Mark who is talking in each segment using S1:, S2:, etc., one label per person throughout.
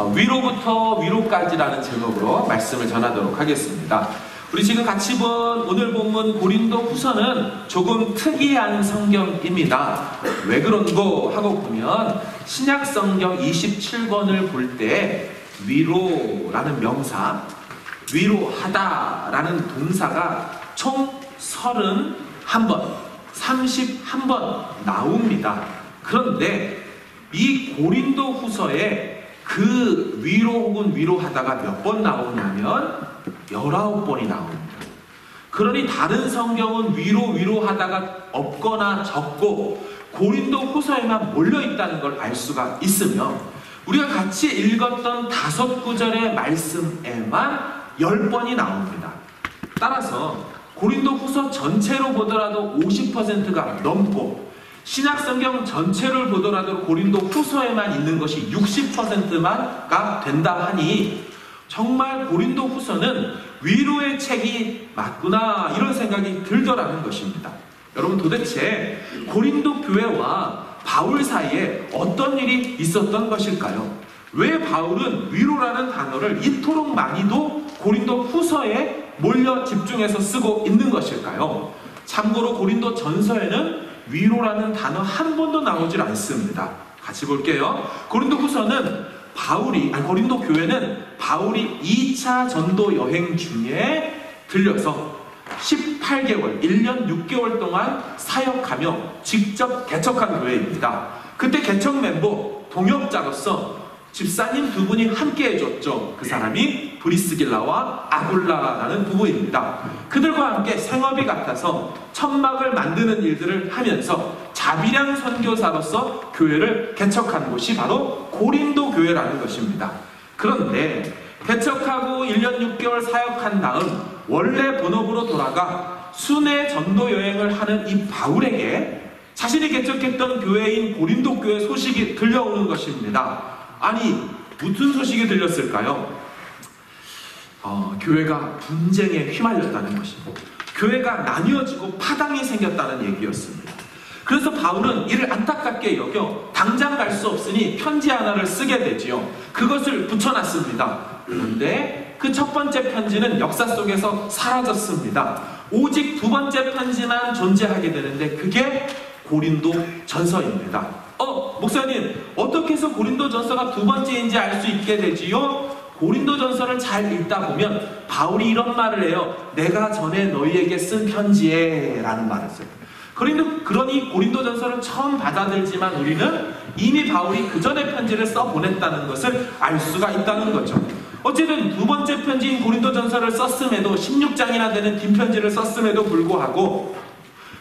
S1: 위로부터 위로까지라는 제목으로 말씀을 전하도록 하겠습니다. 우리 지금 같이 본 오늘 본문 고린도 후서는 조금 특이한 성경입니다. 왜 그런고 하고 보면 신약 성경 27권을 볼 때 위로라는 명사, 위로하다라는 동사가 총 31번, 31번 나옵니다. 그런데 이 고린도 후서에 그 위로 혹은 위로하다가 몇 번 나오냐면 19번이 나옵니다. 그러니 다른 성경은 위로하다가 없거나 적고 고린도 후서에만 몰려있다는 걸 알 수가 있으며 우리가 같이 읽었던 5구절의 말씀에만 10번이 나옵니다. 따라서 고린도 후서 전체로 보더라도 50%가 넘고 신약성경 전체를 보더라도 고린도 후서에만 있는 것이 60%가 된다 하니 정말 고린도 후서는 위로의 책이 맞구나 이런 생각이 들더라는 것입니다. 여러분 도대체 고린도 교회와 바울 사이에 어떤 일이 있었던 것일까요? 왜 바울은 위로라는 단어를 이토록 많이도 고린도 후서에 몰려 집중해서 쓰고 있는 것일까요? 참고로 고린도 전서에는 위로라는 단어 한 번도 나오질 않습니다. 같이 볼게요. 고린도 후서는 고린도 교회는 바울이 2차 전도 여행 중에 들려서 18개월, 1년 6개월 동안 사역하며 직접 개척한 교회입니다. 그때 개척 멤버, 동역자로서 집사님 두 분이 함께 해줬죠. 그 사람이 브리스길라와 아굴라라는 부부입니다. 그들과 함께 생업이 같아서 천막을 만드는 일들을 하면서 자비량 선교사로서 교회를 개척한 곳이 바로 고린도 교회라는 것입니다. 그런데 개척하고 1년 6개월 사역한 다음 원래 본업으로 돌아가 순회 전도 여행을 하는 이 바울에게 자신이 개척했던 교회인 고린도 교회 소식이 들려오는 것입니다. 아니, 무슨 소식이 들렸을까요? 교회가 분쟁에 휘말렸다는 것입니다. 교회가 나뉘어지고 파당이 생겼다는 얘기였습니다. 그래서 바울은 이를 안타깝게 여겨 당장 갈 수 없으니 편지 하나를 쓰게 되지요. 그것을 붙여놨습니다. 그런데 그 첫 번째 편지는 역사 속에서 사라졌습니다. 오직 두 번째 편지만 존재하게 되는데 그게 고린도 전서입니다. 목사님, 어떻게 해서 고린도 전서가 두 번째인지 알 수 있게 되지요? 고린도 전서를 잘 읽다 보면 바울이 이런 말을 해요. 내가 전에 너희에게 쓴 편지에 라는 말을 써요. 그러니 고린도 전서를 처음 받아들지만 우리는 이미 바울이 그 전에 편지를 써보냈다는 것을 알 수가 있다는 거죠. 어쨌든 두 번째 편지인 고린도 전서를 썼음에도 16장이나 되는 긴 편지를 썼음에도 불구하고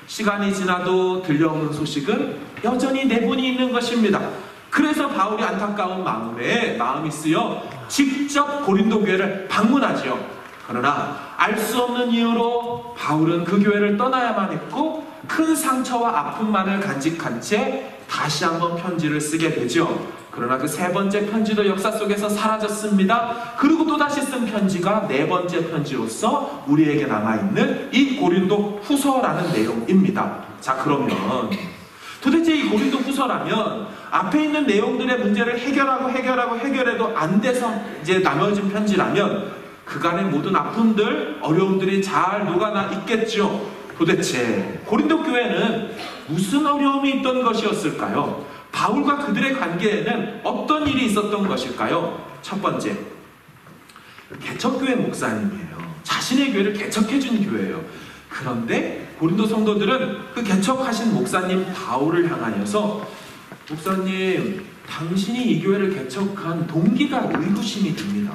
S1: 시간이 지나도 들려오는 소식은 여전히 내분이 있는 것입니다. 그래서 바울이 안타까운 마음이 쓰여 직접 고린도 교회를 방문하지요. 그러나 알 수 없는 이유로 바울은 그 교회를 떠나야만 했고 큰 상처와 아픔만을 간직한 채 다시 한번 편지를 쓰게 되죠. 그러나 그 세 번째 편지도 역사 속에서 사라졌습니다. 그리고 또다시 쓴 편지가 네 번째 편지로서 우리에게 남아있는 이 고린도 후서라는 내용입니다. 자, 그러면 도대체 이 고린도 후서라면 앞에 있는 내용들의 문제를 해결해도 안 돼서 이제 남겨진 편지라면 그간의 모든 아픔들, 어려움들이 잘 녹아나 있겠죠. 도대체 고린도 교회는 무슨 어려움이 있던 것이었을까요? 바울과 그들의 관계에는 어떤 일이 있었던 것일까요? 첫 번째, 개척교회 목사님이에요. 자신의 교회를 개척해준 교회예요. 그런데 고린도 성도들은 그 개척하신 목사님 바울을 향하여서 목사님, 당신이 이 교회를 개척한 동기가 의구심이 듭니다.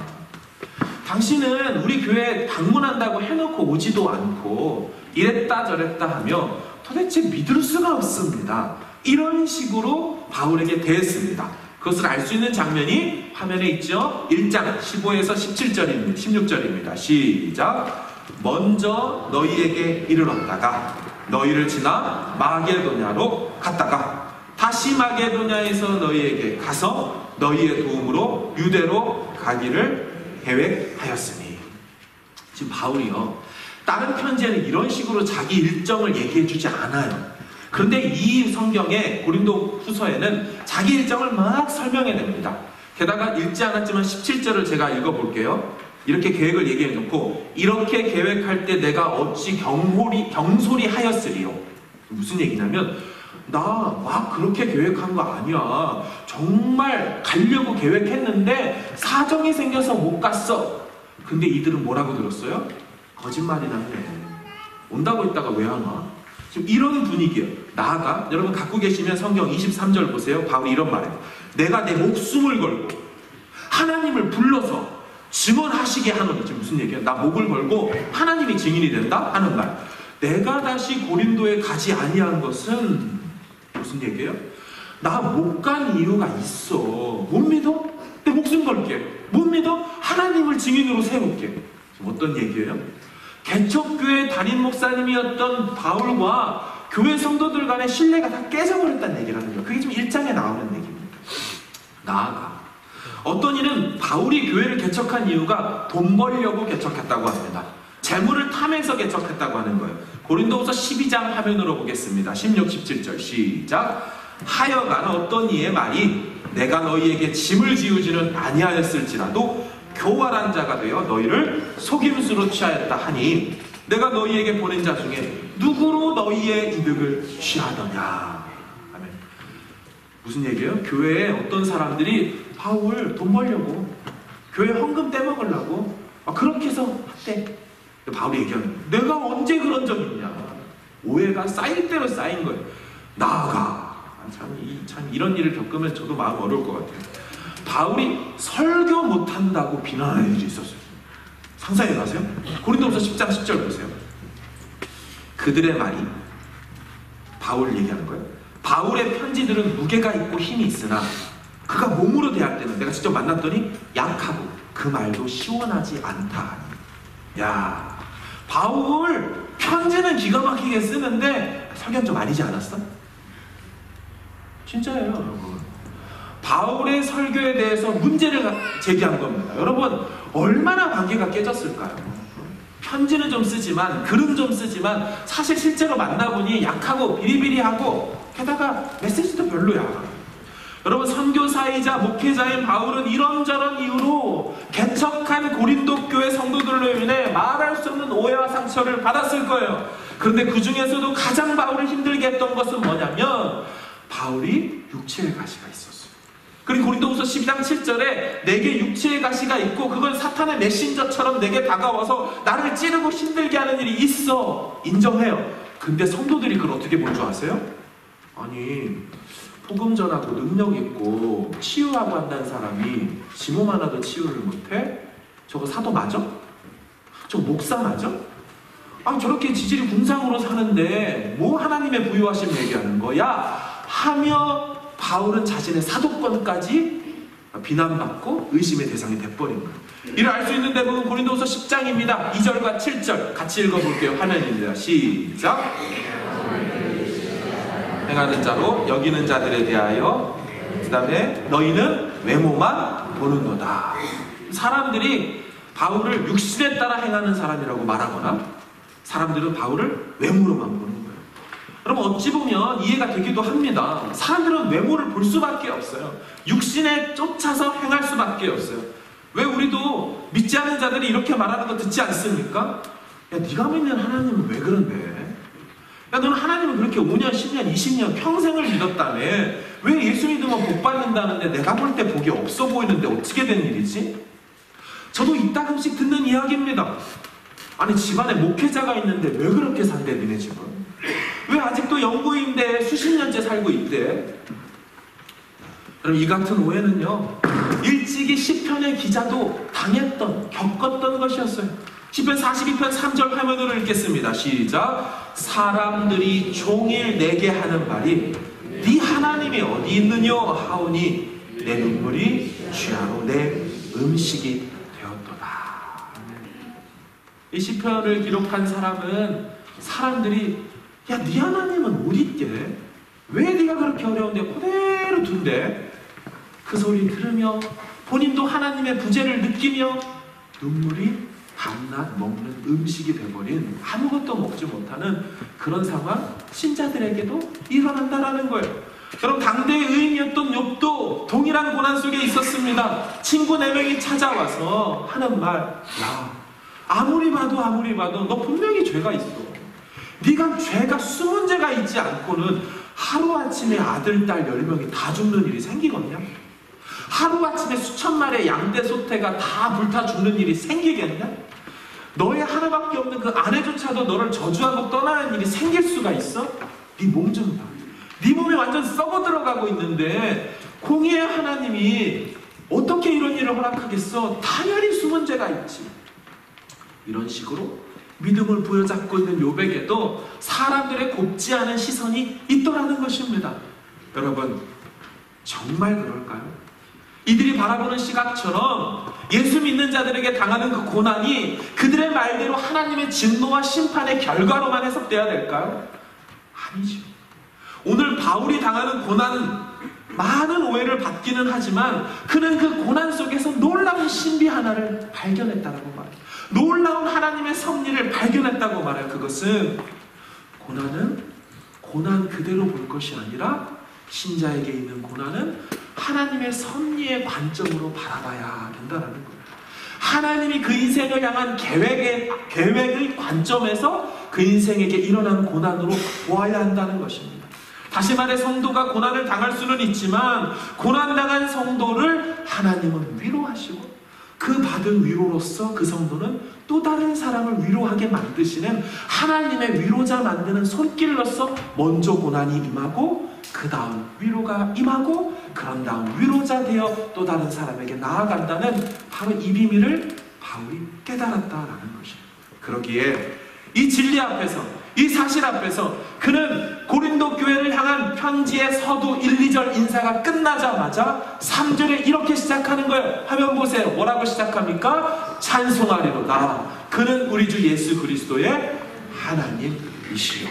S1: 당신은 우리 교회에 방문한다고 해놓고 오지도 않고 이랬다 저랬다 하며 도대체 믿을 수가 없습니다. 이런 식으로 바울에게 대했습니다. 그것을 알 수 있는 장면이 화면에 있죠. 1장 15에서 16절입니다. 시작. 먼저 너희에게 이르렀다가 너희를 지나 마게도냐로 갔다가 다시 마게도냐에서 너희에게 가서 너희의 도움으로 유대로 가기를 계획하였으니. 지금 바울이요, 다른 편지에는 이런 식으로 자기 일정을 얘기해주지 않아요. 그런데 이 성경의 고린도 후서에는 자기 일정을 막 설명해냅니다. 게다가 읽지 않았지만 17절을 제가 읽어볼게요. 이렇게 계획을 얘기해 놓고 이렇게 계획할 때 내가 어찌 경솔히 하였으리요. 무슨 얘기냐면 나 막 그렇게 계획한 거 아니야. 정말 가려고 계획했는데 사정이 생겨서 못 갔어. 근데 이들은 뭐라고 들었어요? 거짓말이나 해. 온다고 했다가 왜 안 와? 지금 이런 분위기예요. 나아가 여러분 갖고 계시면 성경 23절 보세요. 바울이 이런 말이에요. 내가 내 목숨을 걸고 하나님을 불러서 증언하시게 하노니. 지금 무슨 얘기야? 나 목을 걸고 하나님이 증인이 된다 하는 말. 내가 다시 고린도에 가지 아니한 것은 무슨 얘기예요? 나 못 간 이유가 있어. 못 믿어? 내 목숨 걸게. 못 믿어? 하나님을 증인으로 세울게. 어떤 얘기예요? 개척교회 담임 목사님이었던 바울과 교회 성도들 간의 신뢰가 다 깨져버렸다는 얘기라는 거예요. 그게 지금 1장에 나오는 얘기입니다. 나아가 어떤 이는 바울이 교회를 개척한 이유가 돈 벌려고 개척했다고 합니다. 재물을 탐해서 개척했다고 하는 거예요. 고린도후서 12장 화면으로 보겠습니다. 16, 17절 시작. 하여간 어떤 이의 말이 내가 너희에게 짐을 지우지는 아니하였을지라도 교활한 자가 되어 너희를 속임수로 취하였다 하니 내가 너희에게 보낸 자 중에 누구로 너희의 이득을 취하더냐. 아멘. 무슨 얘기예요? 교회에 어떤 사람들이 바울 돈 벌려고 교회 헌금 떼먹으려고 그렇게 해서 했대. 바울이 얘기하는 거예요. 내가 언제 그런 적 있냐. 오해가 쌓일 대로 쌓인 거예요. 나아가. 참 이런 일을 겪으면 저도 마음 어려울 것 같아요. 바울이 설교 못한다고 비난하는 일이 있었어요. 상상해 가세요. 고린도후서 10장 10절 보세요. 그들의 말이 바울 얘기하는 거예요. 바울의 편지들은 무게가 있고 힘이 있으나 그가 몸으로 대할 때는 내가 직접 만났더니 약하고 그 말도 시원하지 않다. 야, 바울 편지는 기가 막히게 쓰는데 설교는 좀 아니지 않았어? 진짜예요, 여러분. 바울의 설교에 대해서 문제를 제기한 겁니다. 여러분, 얼마나 관계가 깨졌을까요? 편지는 좀 쓰지만, 글은 좀 쓰지만 사실 실제로 만나보니 약하고 비리비리하고 게다가 메시지도 별로야. 여러분, 선교사이자 목회자인 바울은 이런저런 이유로 개척한 고린도 교회 성도들로 인해 말할 수 없는 오해와 상처를 받았을 거예요. 그런데 그 중에서도 가장 바울을 힘들게 했던 것은 뭐냐면 바울이 육체의 가시가 있었어요. 그리고 고린도후서 12장 7절에 내게 육체의 가시가 있고 그건 사탄의 메신저처럼 내게 다가와서 나를 찌르고 힘들게 하는 일이 있어. 인정해요. 근데 성도들이 그걸 어떻게 본 줄 아세요? 아니, 복음 전하고 능력 있고 치유하고 한다는 사람이 지 몸 하나도 치유를 못해? 저거 사도 맞아? 저거 목사 맞아? 저렇게 지질이 궁상으로 사는데 뭐 하나님의 부유하심 얘기하는 거야? 하며 바울은 자신의 사도권까지 비난받고 의심의 대상이 돼버린 거예요. 이를 알 수 있는 대부분 고린도후서 10장입니다. 2절과 7절 같이 읽어볼게요. 화면입니다. 시작. 행하는 자로 여기는 자들에 대하여 그 다음에 너희는 외모만 보는도다. 사람들이 바울을 육신에 따라 행하는 사람이라고 말하거나 사람들은 바울을 외모로만 보는 거예요. 여러분, 어찌 보면 이해가 되기도 합니다. 사람들은 외모를 볼 수밖에 없어요. 육신에 쫓아서 행할 수밖에 없어요. 왜 우리도 믿지 않는 자들이 이렇게 말하는 거 듣지 않습니까? 야, 네가 믿는 하나님은 왜 그런데? 야, 너는 하나님은 그렇게 5년, 10년, 20년 평생을 믿었다며 왜 예수 믿으면 복 받는다는데 내가 볼 때 복이 없어 보이는데 어떻게 된 일이지? 저도 이따금씩 듣는 이야기입니다. 아니, 집안에 목회자가 있는데 왜 그렇게 산대 니네 집은? 왜 아직도 영구인데 수십 년째 살고 있대? 여러분, 이 같은 오해는요 일찍이 시편의 기자도 당했던, 겪었던 것이었어요. 시편 42편 3절 화면으로 읽겠습니다. 시작. 사람들이 종일 내게 하는 말이 네 하나님이 어디 있느냐 하오니 내 눈물이 취하로 내 음식이 되었도다. 이 시편을 기록한 사람은 사람들이 야, 네 하나님은 어디 있게? 왜 네가 그렇게 어려운데 그대로 둔대? 그 소리 들으며 본인도 하나님의 부재를 느끼며 눈물이 밤낮 먹는 음식이 돼버린 아무것도 먹지 못하는 그런 상황 신자들에게도 일어난다라는 거예요. 여러분, 당대의 의인이었던 욥도 동일한 고난 속에 있었습니다. 친구 4명이 찾아와서 하는 말, 야, 아무리 봐도 너 분명히 죄가 있어. 네가 죄가 숨은 죄가 있지 않고는 하루아침에 아들, 딸 10명이 다 죽는 일이 생기겠냐? 하루아침에 수천 마리의 양떼 소태가 다 불타 죽는 일이 생기겠냐? 너의 하나밖에 없는 그 아내조차도 너를 저주하고 떠나는 일이 생길 수가 있어? 네 몸 좀 봐. 네 몸에 완전 썩어 들어가고 있는데 공의의 하나님이 어떻게 이런 일을 허락하겠어? 당연히 숨은 죄가 있지. 이런 식으로 믿음을 부여잡고 있는 욥에게도 사람들의 곱지 않은 시선이 있더라는 것입니다. 여러분, 정말 그럴까요? 이들이 바라보는 시각처럼 예수 믿는 자들에게 당하는 그 고난이 그들의 말대로 하나님의 진노와 심판의 결과로만 해석돼야 될까요? 아니죠. 오늘 바울이 당하는 고난은 많은 오해를 받기는 하지만 그는 그 고난 속에서 놀라운 신비 하나를 발견했다고 말해요. 놀라운 하나님의 섭리를 발견했다고 말해요. 그것은 고난은 고난 그대로 볼 것이 아니라 신자에게 있는 고난은 하나님의 섭리의 관점으로 바라봐야 된다는 거예요. 하나님이 그 인생을 향한 계획의 관점에서 그 인생에게 일어난 고난으로 보아야 한다는 것입니다. 다시 말해 성도가 고난을 당할 수는 있지만 고난당한 성도를 하나님은 위로하시고 그 받은 위로로서 그 성도는 또 다른 사람을 위로하게 만드시는 하나님의 위로자 만드는 손길로서 먼저 고난이 임하고 그 다음 위로가 임하고 그런 다음 위로자 되어 또 다른 사람에게 나아간다는 바로 이 비밀을 바울이 깨달았다라는 것입니다. 그러기에 이 진리 앞에서 이 사실 앞에서 그는 고린도 교회를 향한 편지의 서두 1, 2절 인사가 끝나자마자 3절에 이렇게 시작하는 거예요. 화면 보세요. 뭐라고 시작합니까? 찬송하리로다. 그는 우리 주 예수 그리스도의 하나님이시요.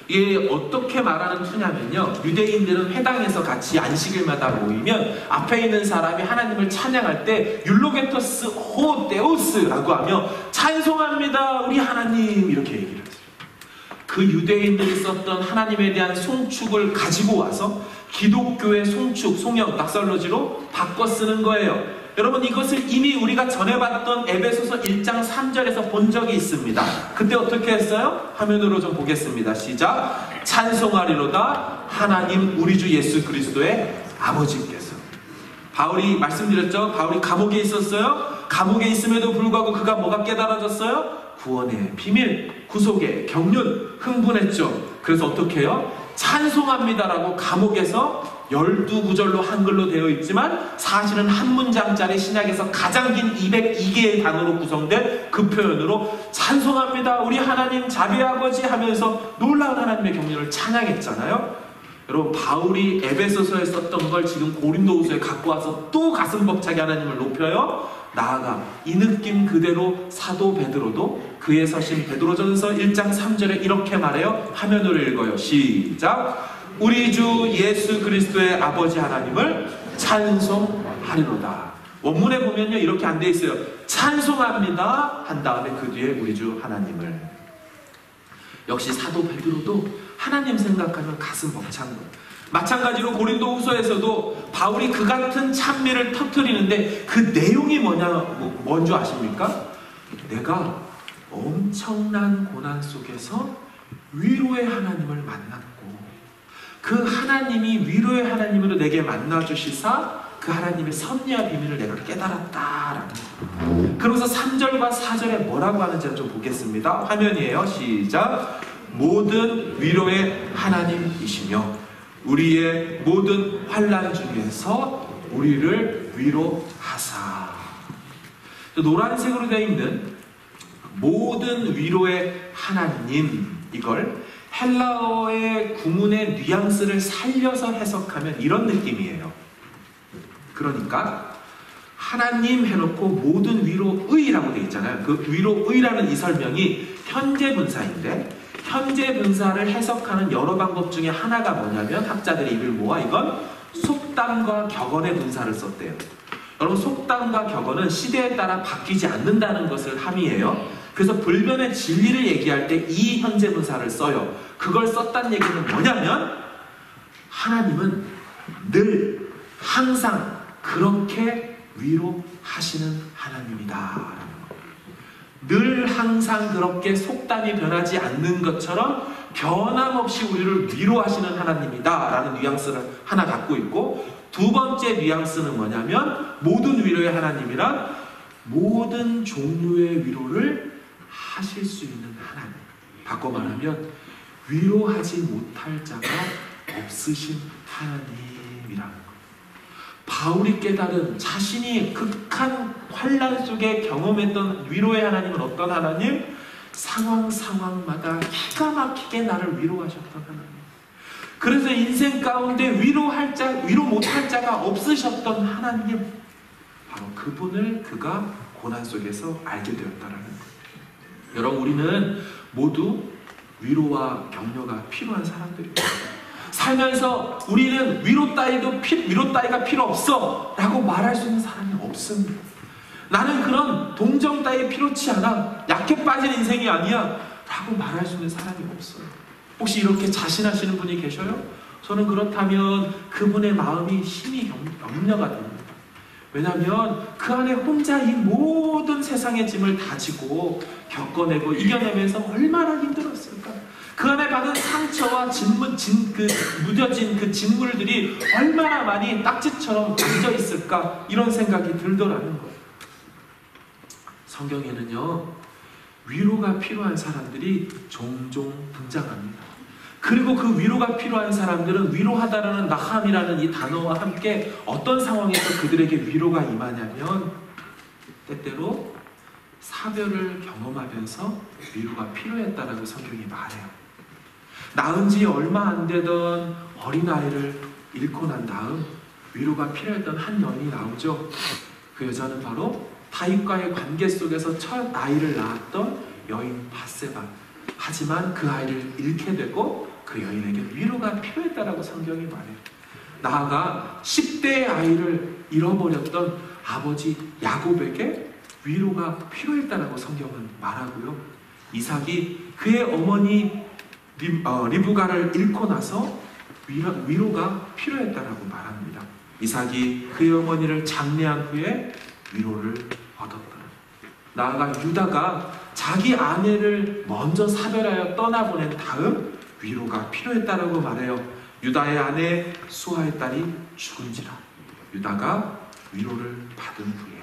S1: 이게 어떻게 말하는 투냐면요, 유대인들은 회당에서 같이 안식일마다 모이면 앞에 있는 사람이 하나님을 찬양할 때 율로게토스 호 데우스라고 하며 찬송합니다 우리 하나님 이렇게 얘기를 했어요. 그 유대인들이 썼던 하나님에 대한 송축을 가지고 와서 기독교의 송축, 송역, 낙설로지로 바꿔 쓰는 거예요. 여러분, 이것을 이미 우리가 전에 봤던 에베소서 1장 3절에서 본 적이 있습니다. 그때 어떻게 했어요? 화면으로 좀 보겠습니다. 시작. 찬송하리로다 하나님 우리 주 예수 그리스도의 아버지께서. 바울이 말씀드렸죠. 바울이 감옥에 있었어요. 감옥에 있음에도 불구하고 그가 뭐가 깨달아졌어요? 구원의 비밀, 구속의 경륜, 흥분했죠. 그래서 어떻게 해요? 찬송합니다라고 감옥에서 12구절로 한글로 되어 있지만 사실은 한 문장짜리 신약에서 가장 긴 202개의 단어로 구성된 그 표현으로 찬송합니다 우리 하나님 자비 아버지 하면서 놀라운 하나님의 경륜을 찬양했잖아요. 여러분, 바울이 에베소서에 썼던 걸 지금 고린도후서에 갖고 와서 또 가슴 벅차게 하나님을 높여요. 나아가 이 느낌 그대로 사도 베드로도 그의 서신 베드로전서 1장 3절에 이렇게 말해요. 화면으로 읽어요. 시작. 우리 주 예수 그리스도의 아버지 하나님을 찬송하리로다. 원문에 보면요 이렇게 안 돼 있어요. 찬송합니다 한 다음에 그 뒤에 우리 주 하나님을. 역시 사도 베드로도 하나님 생각하면 가슴 벅찬 거예요. 마찬가지로 고린도후서에서도 바울이 그 같은 찬미를 터뜨리는데 그 내용이 뭔지 아십니까? 내가 엄청난 고난 속에서 위로의 하나님을 만났고 그 하나님이 위로의 하나님으로 내게 만나주시사 그 하나님의 섭리와 비밀을 내가 깨달았다라는 거예요. 그러면서 3절과 4절에 뭐라고 하는지 좀 보겠습니다. 화면이에요. 시작. 모든 위로의 하나님이시며 우리의 모든 환난 중에서 우리를 위로하사. 노란색으로 되어 있는 모든 위로의 하나님, 이걸 헬라어의 구문의 뉘앙스를 살려서 해석하면 이런 느낌이에요. 그러니까 하나님 해놓고 모든 위로의라고 되어 있잖아요. 그 위로의라는 이 설명이 현재 분사인데 현재 분사를 해석하는 여러 방법 중에 하나가 뭐냐면 학자들이 입을 모아 이건 속담과 격언의 분사를 썼대요. 여러분, 속담과 격언은 시대에 따라 바뀌지 않는다는 것을 함의해요. 그래서 불변의 진리를 얘기할 때 이 현재 분사를 써요. 그걸 썼다는 얘기는 뭐냐면 하나님은 늘 항상 그렇게 위로하시는 하나님이다. 늘 항상 그렇게 속담이 변하지 않는 것처럼 변함없이 우리를 위로하시는 하나님이다 라는 뉘앙스를 하나 갖고 있고, 두 번째 뉘앙스는 뭐냐면 모든 위로의 하나님이란 모든 종류의 위로를 하실 수 있는 하나님. 바꿔 말하면 위로하지 못할 자가 없으신 하나님이라는 거예요. 바울이 깨달은 자신이 극한 환난 속에 경험했던 위로의 하나님은 어떤 하나님? 상황마다 기가 막히게 나를 위로하셨던 하나님. 그래서 인생 가운데 위로 못할 자가 없으셨던 하나님, 바로 그분을 그가 고난 속에서 알게 되었다라는 거예요. 여러분, 우리는 모두 위로와 격려가 필요한 사람들입니다. 살면서 우리는 위로 따위가 필요 없어 라고 말할 수 있는 사람이 없습니다. 나는 그런 동정 따위 필요치 않아, 약해 빠진 인생이 아니야 라고 말할 수 있는 사람이 없어요. 혹시 이렇게 자신하시는 분이 계셔요? 저는 그렇다면 그분의 마음이 힘이 염려가 됩니다. 왜냐하면 그 안에 혼자 이 모든 세상의 짐을 다 지고 겪어내고 이겨내면서 얼마나 힘들었을까. 그 안에 받은 상처와 무뎌진 그 진물들이 얼마나 많이 딱지처럼 맺어 있을까, 이런 생각이 들더라는 거예요. 성경에는요, 위로가 필요한 사람들이 종종 등장합니다. 그리고 그 위로가 필요한 사람들은 위로하다라는 나함이라는 이 단어와 함께 어떤 상황에서 그들에게 위로가 임하냐면, 때때로 사별을 경험하면서 위로가 필요했다라고 성경이 말해요. 낳은 지 얼마 안 되던 어린아이를 잃고 난 다음 위로가 필요했던 한 여인이 나오죠. 그 여자는 바로 다윗과의 관계 속에서 첫 아이를 낳았던 여인 밧세바. 하지만 그 아이를 잃게 되고 그 여인에게 위로가 필요했다라고 성경이 말해요. 나아가 10대의 아이를 잃어버렸던 아버지 야곱에게 위로가 필요했다라고 성경은 말하고요. 이삭이 그의 어머니 리브가를 잃고 나서 위로가 필요했다라고 말합니다. 이삭이 그의 어머니를 장례한 후에 위로를 얻었다. 나아가 유다가 자기 아내를 먼저 사별하여 떠나보낸 다음 위로가 필요했다라고 말해요. 유다의 아내 수아의 딸이 죽은지라 유다가 위로를 받은 후에.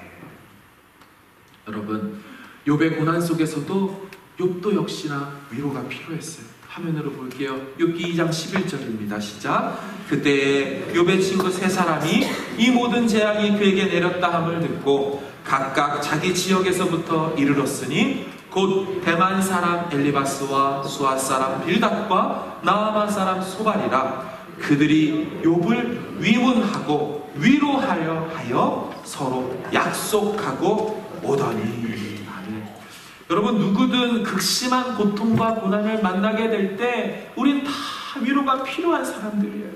S1: 여러분, 욥의 고난 속에서도 욥도 역시나 위로가 필요했어요. 화면으로 볼게요. 욥기 2장 11절입니다. 시작. 그때 욥의 친구 세 사람이 이 모든 재앙이 그에게 내렸다 함을 듣고 각각 자기 지역에서부터 이르렀으니 곧 대만 사람 엘리바스와 수아 사람 빌닷과 나아마 사람 소발이라. 그들이 욥을 위문하고 위로하려 하여 서로 약속하고 오더니. 여러분, 누구든 극심한 고통과 고난을 만나게 될 때 우린 다 위로가 필요한 사람들이에요.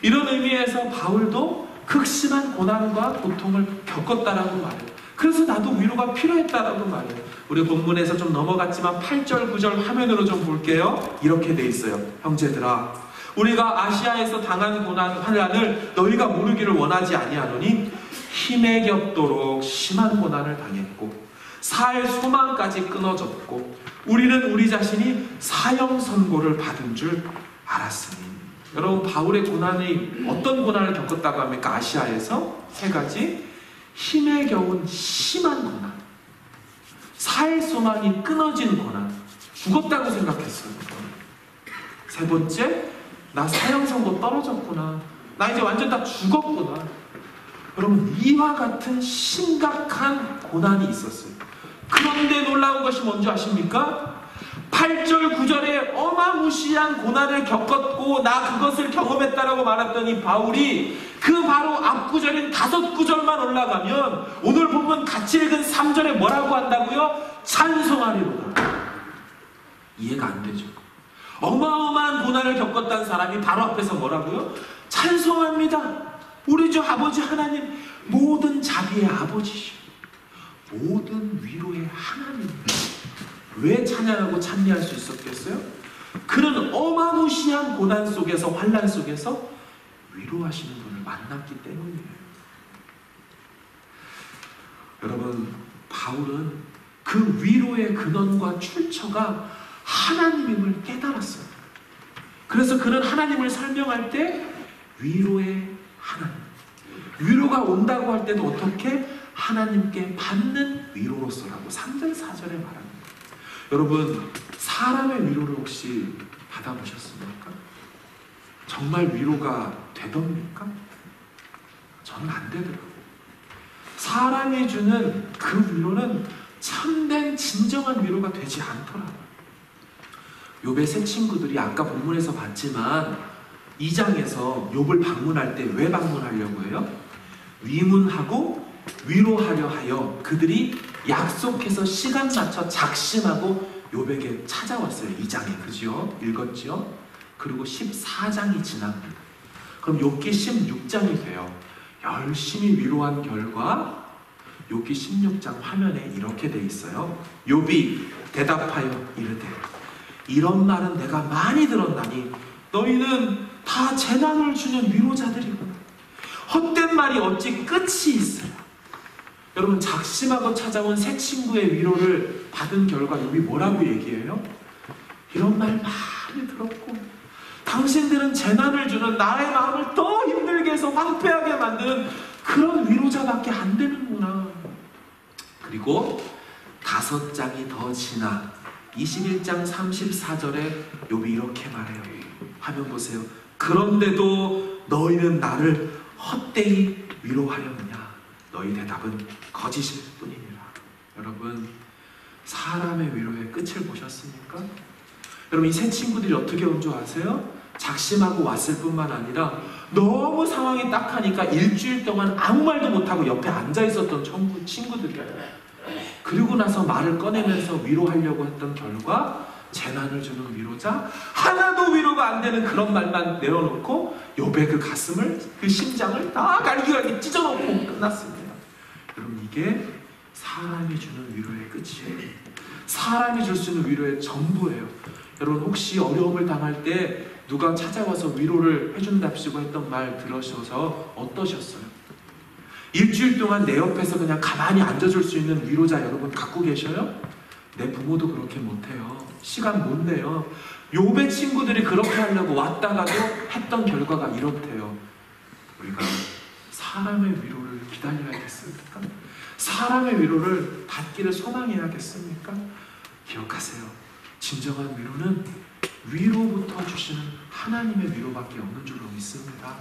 S1: 이런 의미에서 바울도 극심한 고난과 고통을 겪었다라고 말해요. 그래서 나도 위로가 필요했다라고 말해요. 우리 본문에서 좀 넘어갔지만 8절 9절 화면으로 좀 볼게요. 이렇게 돼 있어요. 형제들아, 우리가 아시아에서 당한 고난 환난을 너희가 모르기를 원하지 아니하노니 힘에 겹도록 심한 고난을 당했고 살 소망까지 끊어졌고 우리는 우리 자신이 사형 선고를 받은 줄 알았으니. 여러분, 바울의 고난이 어떤 고난을 겪었다고 합니까? 아시아에서 세 가지. 힘에 겨운 심한 고난, 살 소망이 끊어진 고난, 죽었다고 생각했어요. 세 번째, 나 사형 선고 떨어졌구나, 나 이제 완전 다 죽었구나. 여러분, 이와 같은 심각한 고난이 있었어요. 그런데 놀라운 것이 뭔지 아십니까? 8절 9절에 어마무시한 고난을 겪었고 나 그것을 경험했다라고 말했던 이 바울이 그 바로 앞구절인 5구절만 올라가면 오늘 보면 같이 읽은 3절에 뭐라고 한다고요? 찬송하리로다. 이해가 안 되죠. 어마어마한 고난을 겪었다는 사람이 바로 앞에서 뭐라고요? 찬송합니다. 우리 주 아버지 하나님, 모든 자비의 아버지시오, 모든 위로의 하나님입니다. 왜 찬양하고 찬미할 수 있었겠어요? 그는 어마무시한 고난 속에서, 환난 속에서 위로하시는 분을 만났기 때문이에요. 여러분, 바울은 그 위로의 근원과 출처가 하나님임을 깨달았어요. 그래서 그는 하나님을 설명할 때 위로의 하나님, 위로가 온다고 할 때도 어떻게? 하나님께 받는 위로로서라고 3절 4절에 말합니다. 여러분, 사람의 위로를 혹시 받아보셨습니까? 정말 위로가 되던입니까? 저는 안 되더라고요. 사람이 주는 그 위로는 참된 진정한 위로가 되지 않더라고요. 욥의 세 친구들이 아까 본문에서 봤지만 2장에서 욥을 방문할 때 왜 방문하려고 해요? 위문하고 위로하려 하여 그들이 약속해서 시간 맞춰 작심하고 욥에게 찾아왔어요. 2장에, 그죠? 읽었죠? 그리고 14장이 지납니다. 그럼 욥기 16장이 돼요. 열심히 위로한 결과 욥기 16장 화면에 이렇게 돼 있어요. 욥이 대답하여 이르되 이런 말은 내가 많이 들었나니 너희는 다 재난을 주는 위로자들이구나. 헛된 말이 어찌 끝이 있어요. 여러분, 작심하고 찾아온 새 친구의 위로를 받은 결과 욥이 뭐라고 얘기해요? 이런 말 많이 들었고 당신들은 재난을 주는 나의 마음을 더 힘들게 해서 황폐하게 만드는 그런 위로자밖에 안 되는구나. 그리고 5장이 더 지나 21장 34절에 욥이 이렇게 말해요. 화면 보세요. 그런데도 너희는 나를 헛되이 위로하려느냐? 너희 대답은 거짓일 뿐이니라. 여러분, 사람의 위로의 끝을 보셨습니까? 여러분, 이 세 친구들이 어떻게 온 줄 아세요? 작심하고 왔을 뿐만 아니라 너무 상황이 딱하니까 일주일 동안 아무 말도 못하고 옆에 앉아있었던 친구들이에요. 그리고 나서 말을 꺼내면서 위로하려고 했던 결과 재난을 주는 위로자, 하나도 위로가 안 되는 그런 말만 내어놓고 욥의 그 가슴을, 그 심장을 다 갈기갈기 찢어놓고 끝났습니다. 여러분, 이게 사람이 주는 위로의 끝이에요. 사람이 줄 수 있는 위로의 전부예요. 여러분, 혹시 어려움을 당할 때 누가 찾아와서 위로를 해준답시고 했던 말 들으셔서 어떠셨어요? 일주일 동안 내 옆에서 그냥 가만히 앉아줄 수 있는 위로자 여러분 갖고 계셔요? 내 부모도 그렇게 못해요. 시간 못 내요. 욥의 친구들이 그렇게 하려고 왔다가도 했던 결과가 이렇대요. 우리가 사람의 위로를 기다려야겠습니까? 사람의 위로를 받기를 소망해야겠습니까? 기억하세요. 진정한 위로는 위로부터 주시는 하나님의 위로밖에 없는 줄로 믿습니다.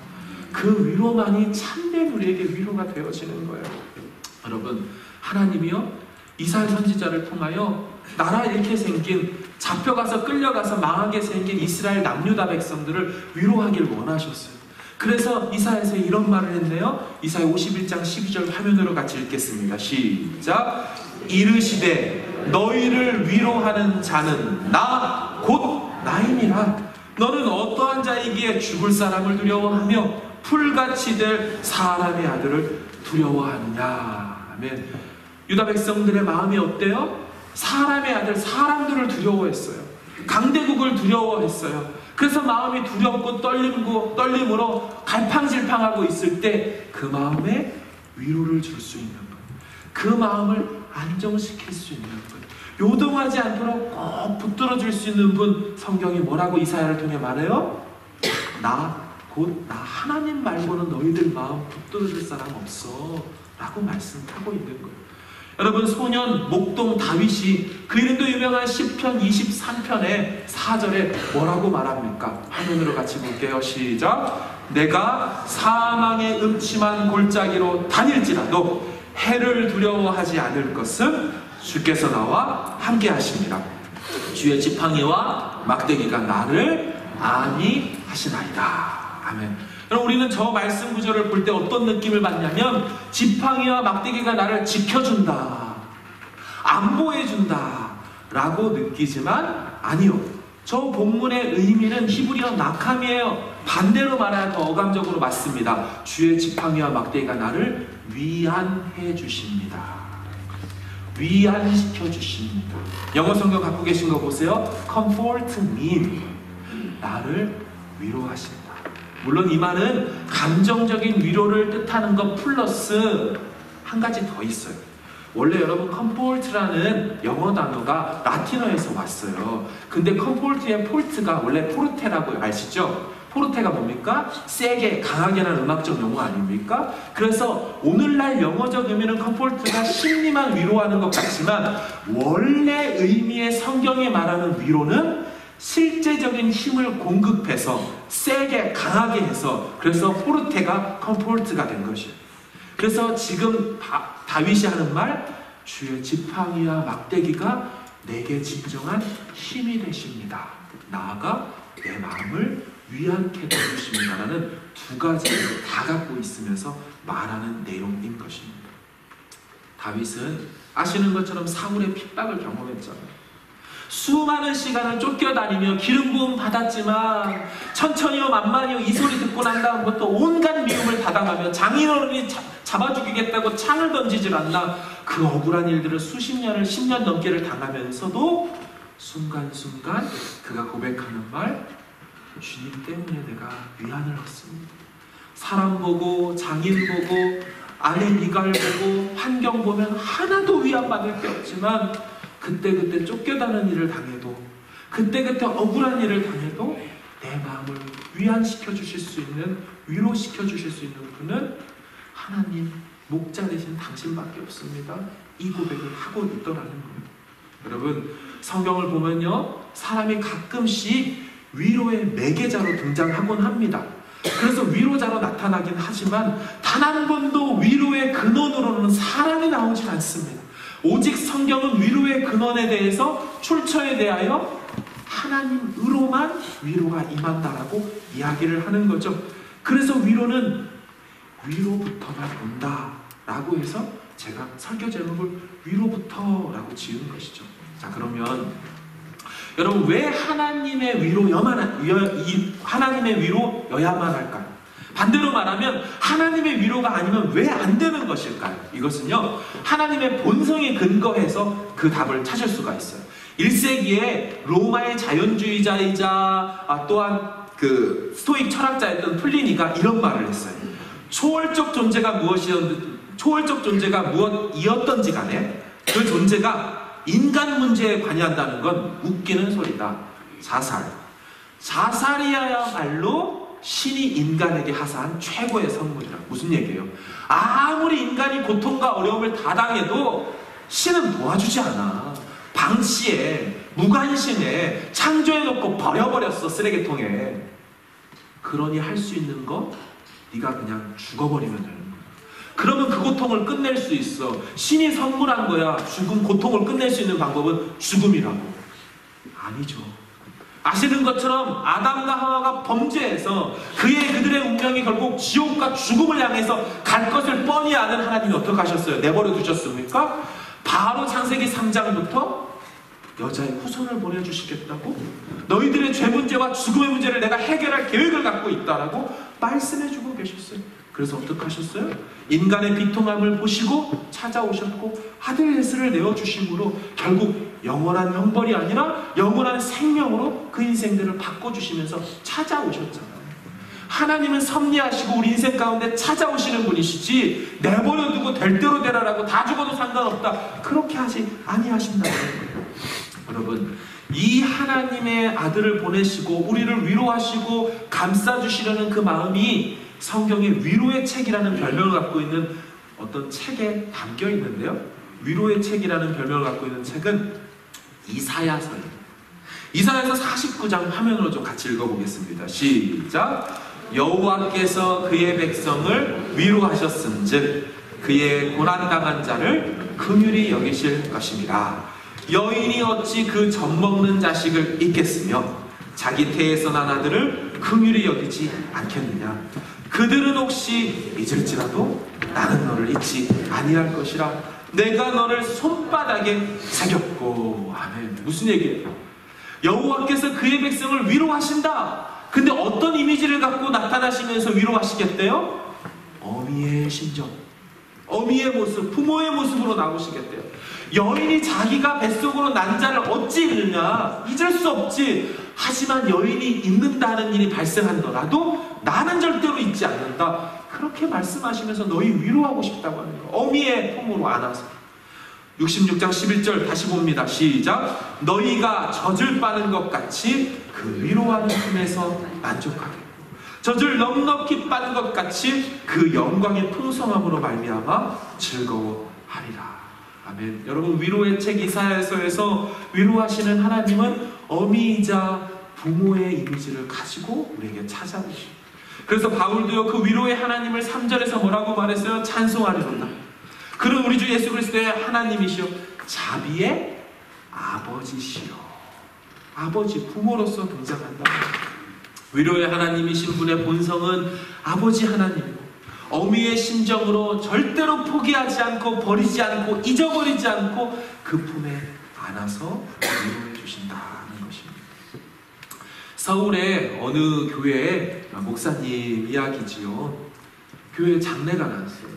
S1: 그 위로만이 참된 우리에게 위로가 되어지는 거예요. 여러분, 하나님이요 이사야 선지자를 통하여 나라 잃게 생긴, 잡혀가서 끌려가서 망하게 생긴 이스라엘 남유다 백성들을 위로하길 원하셨어요. 그래서 이사야에서 이런 말을 했네요. 이사야 51장 12절 화면으로 같이 읽겠습니다. 시작. 이르시되 너희를 위로하는 자는 나 곧 나이니라. 너는 어떠한 자이기에 죽을 사람을 두려워하며 풀같이 될 사람의 아들을 두려워하느냐. 아멘. 유다 백성들의 마음이 어때요? 사람의 아들, 사람들을 두려워했어요. 강대국을 두려워했어요. 그래서 마음이 두렵고 떨림으로 갈팡질팡하고 있을 때 그 마음에 위로를 줄 수 있는 분, 그 마음을 안정시킬 수 있는 분, 요동하지 않도록 꼭 붙들어줄 수 있는 분, 성경이 뭐라고 이사야를 통해 말해요? 곧 나 하나님 말고는 너희들 마음 붙들어줄 사람 없어 라고 말씀하고 있는 거예요. 여러분, 소년 목동 다윗이 그 이름도 유명한 시편 23편의 4절에 뭐라고 말합니까? 화면으로 같이 볼게요. 시작. 내가 사망의 음침한 골짜기로 다닐지라도 해를 두려워하지 않을 것은 주께서 나와 함께 하십니다. 주의 지팡이와 막대기가 나를 안위 하시나이다. 아멘. 여러분, 우리는 저 말씀 구절을 볼 때 어떤 느낌을 받냐면 지팡이와 막대기가 나를 지켜준다, 안보해준다 라고 느끼지만 아니요. 저 본문의 의미는 히브리어 낙함이에요. 반대로 말해야 더 어감적으로 맞습니다. 주의 지팡이와 막대기가 나를 위안해 주십니다. 위안시켜 주십니다. 영어 성경 갖고 계신 거 보세요. Comfort me. 나를 위로하신다. 물론 이 말은 감정적인 위로를 뜻하는 것 플러스 한 가지 더 있어요. 원래 여러분 컴포트라는 영어 단어가 라틴어에서 왔어요. 근데 컴포트의 폴트가 원래 포르테라고 아시죠? 포르테가 뭡니까? 세게, 강하게라는 음악적 용어 아닙니까? 그래서 오늘날 영어적 의미는 컴포트가 심리만 위로하는 것 같지만 원래 의미의 성경이 말하는 위로는 실제적인 힘을 공급해서 세게, 강하게 해서 그래서 포르테가 컴포트가 된 것이에요. 그래서 지금 다윗이 하는 말, 주의 지팡이와 막대기가 내게 진정한 힘이 되십니다. 나아가 내 마음을 위안케 해주십니다라는 두 가지를 다 갖고 있으면서 말하는 내용인 것입니다. 다윗은 아시는 것처럼 사울의 핍박을 경험했잖아요. 수많은 시간을 쫓겨다니며 기름 부음 받았지만 천천히요 만만히요 이 소리 듣고 난 다음부터 온갖 미움을 받아가며 장인어른이 잡아 죽이겠다고 창을 던지질 않나 그 억울한 일들을 수십 년을 10년 넘게를 당하면서도 순간순간 그가 고백하는 말, 주님 때문에 내가 위안을 얻습니다. 사람 보고 장인 보고 아내 이갈 보고 환경 보면 하나도 위안받을 게 없지만 그때그때 쫓겨다는 일을 당해도 그때그때 억울한 일을 당해도 내 마음을 위안시켜 주실 수 있는 위로시켜 주실 수 있는 분은 하나님 목자 되신 당신밖에 없습니다. 이 고백을 하고 있더라는 거예요. 여러분 성경을 보면요 사람이 가끔씩 위로의 매개자로 등장하곤 합니다. 그래서 위로자로 나타나긴 하지만 단 한 번도 위로의 근원으로는 사람이 나오질 않습니다. 오직 성경은 위로의 근원에 대해서 출처에 대하여 하나님으로만 위로가 임한다라고 이야기를 하는 거죠. 그래서 위로는 위로부터만 온다라고 해서 제가 설교 제목을 위로부터라고 지은 것이죠. 자 그러면 여러분 왜 하나님의 하나님의 위로여야만 할까요? 반대로 말하면 하나님의 위로가 아니면 왜 안 되는 것일까요? 이것은요 하나님의 본성에 근거해서 그 답을 찾을 수가 있어요. 1세기에 로마의 자연주의자이자 또한 그 스토익 철학자였던 플리니가 이런 말을 했어요. 초월적 존재가 무엇이었던지 간에 그 존재가 인간 문제에 관여한다는 건 웃기는 소리다. 자살이야말로 신이 인간에게 하사한 최고의 선물이라. 무슨 얘기예요? 아무리 인간이 고통과 어려움을 다 당해도 신은 도와주지 않아. 방치해, 무관심해, 창조해놓고 버려버렸어 쓰레기통에. 그러니 할 수 있는 거 네가 그냥 죽어버리면 되는 거야. 그러면 그 고통을 끝낼 수 있어. 신이 선물한 거야. 고통을 끝낼 수 있는 방법은 죽음이라고. 아니죠. 아시는 것처럼 아담과 하와가 범죄해서 그들의 운명이 결국 지옥과 죽음을 향해서 갈 것을 뻔히 아는 하나님이 어떻게 하셨어요? 내버려 두셨습니까? 바로 창세기 3장부터 여자의 후손을 보내주시겠다고? 너희들의 죄 문제와 죽음의 문제를 내가 해결할 계획을 갖고 있다라고 말씀해주고 계셨어요. 그래서 어떻게 하셨어요? 인간의 비통함을 보시고 찾아오셨고 아들 예수를 내어주심으로 결국 영원한 형벌이 아니라 영원한 생명으로 그 인생들을 바꿔주시면서 찾아오셨잖아요. 하나님은 섭리하시고 우리 인생 가운데 찾아오시는 분이시지 내버려두고 될 대로 되라라고 다 죽어도 상관없다 그렇게 하지 아니하신다는 거예요. 여러분 이 하나님의 아들을 보내시고 우리를 위로하시고 감싸주시려는 그 마음이 성경의 위로의 책이라는 별명을 갖고 있는 어떤 책에 담겨 있는데요. 위로의 책이라는 별명을 갖고 있는 책은 이사야서예요. 이사야서 49장 화면으로 좀 같이 읽어보겠습니다. 시작! 여호와께서 그의 백성을 위로하셨은즉 그의 고난당한 자를 긍휼히 여기실 것입니다. 여인이 어찌 그 젖먹는 자식을 잊겠으며 자기 태에서 난 아들을 긍휼히 여기지 않겠느냐. 그들은 혹시 잊을지라도 나는 너를 잊지 아니할 것이라. 내가 너를 손바닥에 새겼고. 아멘. 무슨 얘기예요? 여호와께서 그의 백성을 위로하신다. 근데 어떤 이미지를 갖고 나타나시면서 위로하시겠대요? 어미의 심정, 어미의 모습, 부모의 모습으로 나오시겠대요. 여인이 자기가 뱃속으로 난 자를 어찌 잊느냐? 잊을 수 없지. 하지만 여인이 잊는다는 일이 발생하더라도 나는 절대로 잊지 않는다. 그렇게 말씀하시면서 너희 위로하고 싶다고 하는 거예요. 어미의 품으로 안아서. 66장 11절 다시 봅니다. 시작. 너희가 젖을 빠는 것 같이 그 위로하는 품에서 만족하겠고 젖을 넉넉히 빤 것 같이 그 영광의 풍성함으로 말미암아 즐거워하리라. 아멘. 여러분, 위로의 책 이사야서에서 위로하시는 하나님은 어미이자 부모의 이미지를 가지고 우리에게 찾아오시고, 그래서 바울도요 그 위로의 하나님을 3절에서 뭐라고 말했어요? 찬송하리로다. 그는 우리 주 예수 그리스도의 하나님이시요 자비의 아버지시요. 아버지, 부모로서 등장한다. 위로의 하나님이신 분의 본성은 아버지 하나님이고 어미의 심정으로 절대로 포기하지 않고 버리지 않고 잊어버리지 않고 그 품에 안아서 위로해 주신다는 것입니다. 서울의 어느 교회의 목사님 이야기지요. 교회에 장례가 났어요.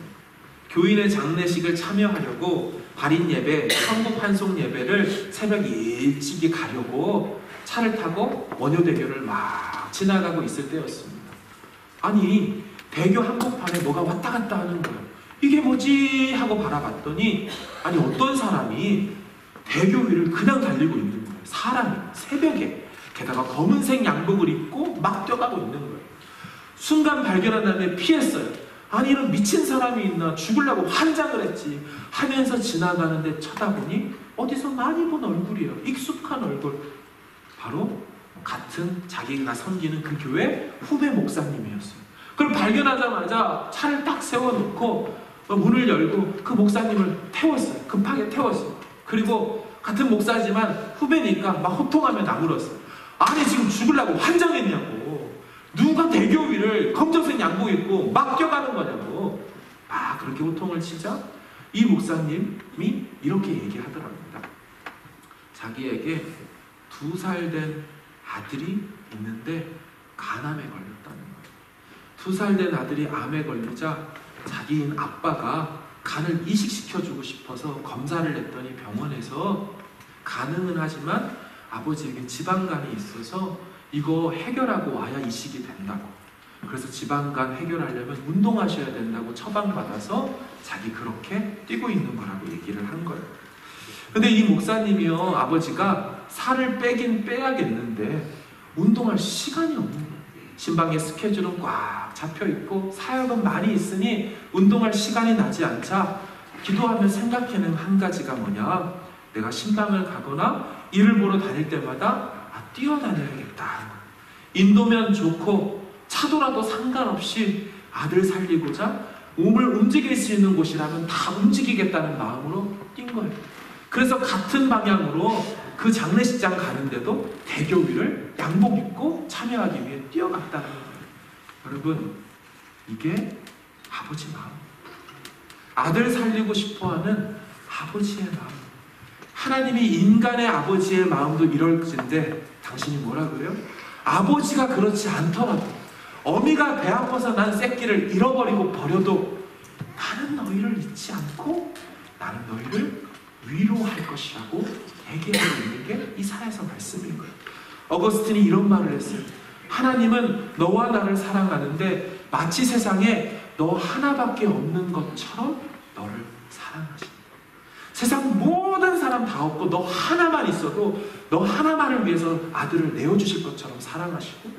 S1: 교인의 장례식을 참여하려고 발인 예배, 성국 환송 예배를 새벽 일찍이 가려고 차를 타고 원효대교를 막 지나가고 있을 때였습니다. 아니, 대교 한복판에 뭐가 왔다 갔다 하는 거예요. 이게 뭐지? 하고 바라봤더니 아니 어떤 사람이 대교 위를 그냥 달리고 있는 거예요. 사람이 새벽에, 게다가 검은색 양복을 입고 막 뛰어가고 있는 거예요. 순간 발견한 다음에 피했어요. 아니 이런 미친 사람이 있나, 죽으려고 환장을 했지 하면서 지나가는데 쳐다보니 어디서 많이 본 얼굴이에요. 익숙한 얼굴. 바로 같은 자기가 섬기는 그 교회 후배 목사님이었어요. 그걸 발견하자마자 차를 딱 세워놓고 문을 열고 그 목사님을 태웠어요. 급하게 태웠어요. 그리고 같은 목사지만 후배니까 막 호통하며 나물었어요. 아니 지금 죽으려고 환장했냐고. 누가 대교 위를 검정색 양복 입고 막 뛰어가는 거냐고. 막 그렇게 호통을 치자 이 목사님이 이렇게 얘기하더랍니다. 자기에게 2살 된 아들이 있는데 간암에 걸렸다는 거예요. 2살 된 아들이 암에 걸리자 자기인 아빠가 간을 이식시켜주고 싶어서 검사를 했더니 병원에서 가능은 하지만 아버지에게 지방간이 있어서 이거 해결하고 와야 이식이 된다고. 그래서 지방간 해결하려면 운동하셔야 된다고 처방받아서 자기 그렇게 뛰고 있는 거라고 얘기를 한 거예요. 근데 이 목사님이요, 아버지가 살을 빼긴 빼야겠는데 운동할 시간이 없는 거예요. 신방의 스케줄은 꽉 잡혀있고 사역은 많이 있으니 운동할 시간이 나지 않자 기도하며 생각해낸 한 가지가 뭐냐, 내가 신방을 가거나 일을 보러 다닐 때마다 뛰어다녀야겠다. 인도면 좋고 차도라도 상관없이 아들 살리고자 몸을 움직일 수 있는 곳이라면 다 움직이겠다는 마음으로 뛴 거예요. 그래서 같은 방향으로 그 장례식장 가는데도 대교 위를 양복 입고 참여하기 위해 뛰어갔다는 거예요. 여러분, 이게 아버지 마음. 아들 살리고 싶어하는 아버지의 마음. 하나님이 인간의 아버지의 마음도 이럴진데 당신이 뭐라 그래요? 아버지가 그렇지 않더라도, 어미가 배 아파서 난 새끼를 잃어버리고 버려도 나는 너희를 잊지 않고 나는 너희를 위로할 것이라고 얘기하고 있는 게 이사야서 말씀인 거예요. 어거스틴이 이런 말을 했어요. 하나님은 너와 나를 사랑하는데 마치 세상에 너 하나밖에 없는 것처럼 너를 사랑하신다. 세상 모든 사람 다 없고 너 하나만 있어도 너 하나만을 위해서 아들을 내어주실 것처럼 사랑하시고,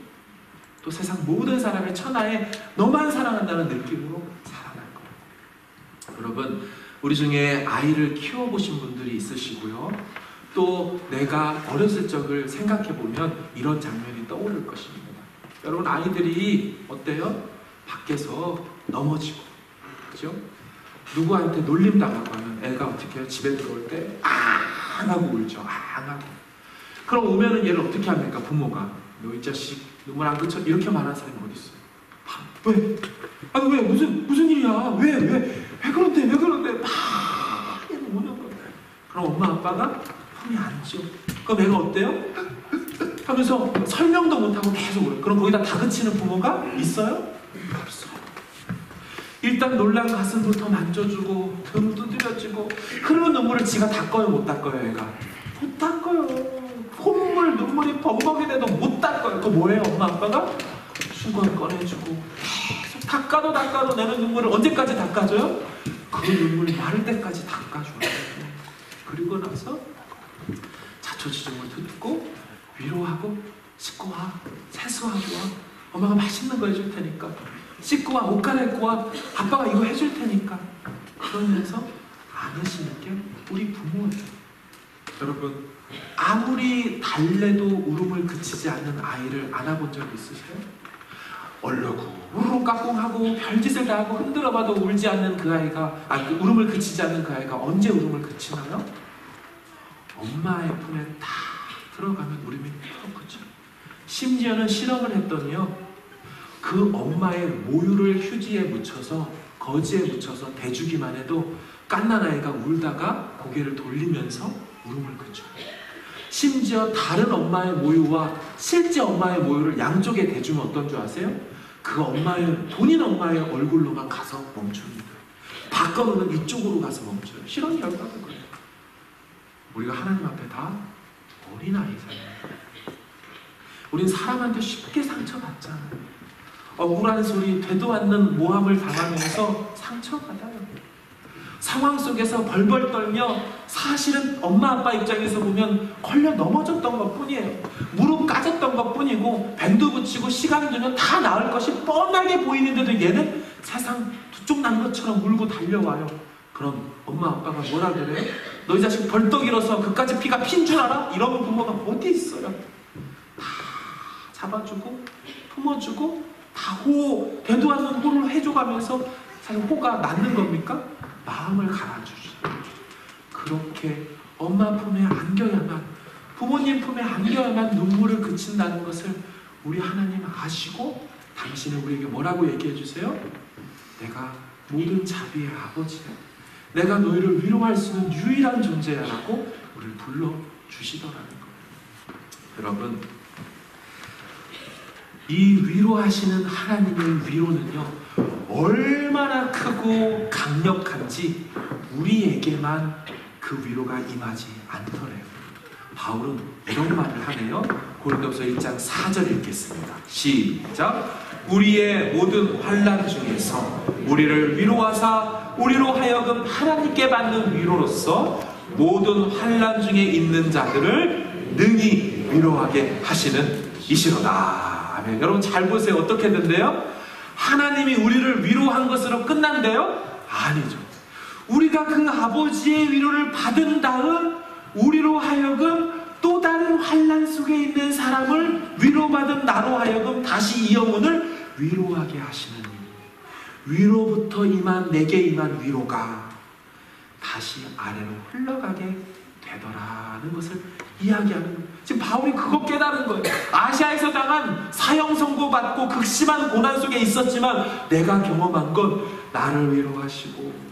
S1: 또 세상 모든 사람의 천하에 너만 사랑한다는 느낌으로 사랑할 거예요. 여러분, 우리 중에 아이를 키워보신 분들이 있으시고요, 또 내가 어렸을 적을 생각해보면 이런 장면이 떠오를 것입니다. 여러분, 아이들이 어때요? 밖에서 넘어지고, 그죠? 누구한테 놀림당하고 하면 애가 어떻게 해요? 집에 들어올 때 앙 하고 울죠. 앙 하고. 그럼 오면은 얘를 어떻게 합니까? 부모가 너 이 자식 눈물 안 그쳐? 이렇게 말하는 사람이 어디 있어요? 왜? 아니 왜? 무슨 일이야? 왜 그런데 막 우는 거예요. 그럼 엄마 아빠가 품에 안죠. 그럼 애가 어때요? 하면서 설명도 못하고 계속 울어요. 그럼 거기다 다그치는 부모가 있어요? 없어요. 일단 놀란 가슴부터 만져주고 등 두드려주고, 흐르는 눈물을 지가 닦아요? 못 닦아요? 애가 못 닦아요. 콧물 눈물이 범벅이 돼도 못 닦아요. 그거 뭐예요? 엄마 아빠가 수건 꺼내주고 계속 닦아도 내는 눈물을 언제까지 닦아줘요? 그 눈물이 마를 때까지 닦아줘요. 그리고 나서 자초지종을 듣고 위로하고 씻고 와, 세수하고 와, 엄마가 맛있는 거 해줄 테니까, 씻고 와, 옷 갈아입고 와, 아빠가 이거 해줄 테니까. 그러면서 안으시는 게 우리 부모예요. 여러분, 아무리 달래도 울음을 그치지 않는 아이를 안아본 적 있으세요? 얼르고 우르르 까꿍하고 별짓을 다 하고 흔들어봐도 울지 않는 그 아이가, 울음을 그치지 않는 그 아이가 언제 울음을 그치나요? 엄마의 품에 다 들어가면 울음이 더 크죠. 심지어는 실험을 했더니요, 그 엄마의 모유를 휴지에 묻혀서, 거지에 묻혀서 대주기만 해도 갓난 아이가 울다가 고개를 돌리면서 울음을 그쳐요. 심지어 다른 엄마의 모유와 실제 엄마의 모유를 양쪽에 대주면 어떤 줄 아세요? 그 엄마의, 본인 엄마의 얼굴로만 가서 멈춥니다. 바꿔놓으면 이쪽으로 가서 멈춰요. 실험 결과가 그래요. 우리가 하나님 앞에 다 어린아이잖아요. 우린 사람한테 쉽게 상처받잖아요. 억울한 소리, 되도 않는 모함을 당하면서 상처받아요. 상황 속에서 벌벌 떨며 사실은 엄마 아빠 입장에서 보면 걸려 넘어졌던 것 뿐이에요. 무릎 까졌던 것 뿐이고 밴드 붙이고 시간 두면 다 나을 것이 뻔하게 보이는데도 얘는 세상 두쪽 난 것처럼 울고 달려와요. 그럼 엄마 아빠가 뭐라 그래요? 너희 자식 벌떡 일어서 그까지 피가 핀 줄 알아? 이런 부모가 어디 있어요? 다 잡아주고 품어주고 다 되도 않는 호를 해줘가면서 사실 호가 낫는 겁니까? 마음을 갈아주시죠. 그렇게 엄마 품에 안겨야만, 부모님 품에 안겨야만 눈물을 그친다는 것을 우리 하나님 아시고 당신은 우리에게 뭐라고 얘기해 주세요? 내가 모든 자비의 아버지야, 내가 너희를 위로할 수 있는 유일한 존재야 라고 우리를 불러주시더라는 거예요. 여러분, 이 위로하시는 하나님의 위로는요, 얼마나 크고 강력한지 우리에게만 그 위로가 임하지 않더래요. 바울은 이런 말을 하네요. 고린도서 1장 4절 읽겠습니다. 시작. 우리의 모든 환난 중에서 우리를 위로하사 우리로 하여금 하나님께 받는 위로로서 모든 환난 중에 있는 자들을 능히 위로하게 하시는 이시로다. 아멘. 여러분 잘 보세요. 어떻게 된대요? 하나님이 우리를 위로한 것으로 끝난대요? 아니죠. 우리가 그 아버지의 위로를 받은 다음 우리로 하여금 또 다른 환난 속에 있는 사람을 위로받은 나로 하여금 다시 이 영혼을 위로하게 하시는, 위로부터 임한, 내게 임한 위로가 다시 아래로 흘러가게 되더라는 것을 이야기하는 거예요. 지금 바울이 그거 깨달은 거예요. 아시아에서 당한 사형 선고받고 극심한 고난 속에 있었지만 내가 경험한 건 나를 위로하시고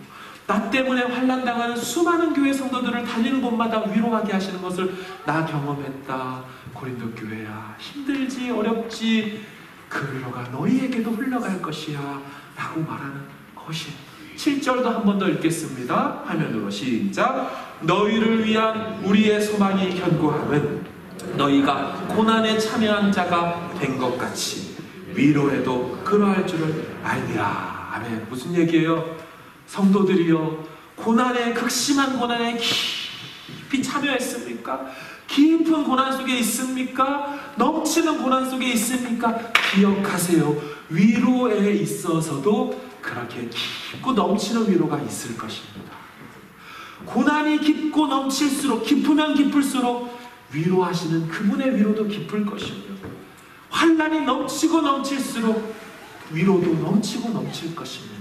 S1: 나 때문에 환난당하는 수많은 교회 성도들을 달리는 곳마다 위로하게 하시는 것을 나 경험했다. 고린도 교회야, 힘들지 어렵지 그 위로가 너희에게도 흘러갈 것이야 라고 말하는 것이에요. 7절도 한 번 더 읽겠습니다. 화면으로 시작. 너희를 위한 우리의 소망이 견고함은 너희가 고난에 참여한 자가 된 것 같이 위로에도 그러할 줄을 알미라. 아멘. 무슨 얘기예요? 성도들이여, 고난에, 극심한 고난에 깊이 참여했습니까? 깊은 고난 속에 있습니까? 넘치는 고난 속에 있습니까? 기억하세요. 위로에 있어서도 그렇게 깊고 넘치는 위로가 있을 것입니다. 고난이 깊고 넘칠수록, 깊으면 깊을수록 위로하시는 그분의 위로도 깊을 것이고요. 환난이 넘치고 넘칠수록 위로도 넘치고 넘칠 것입니다.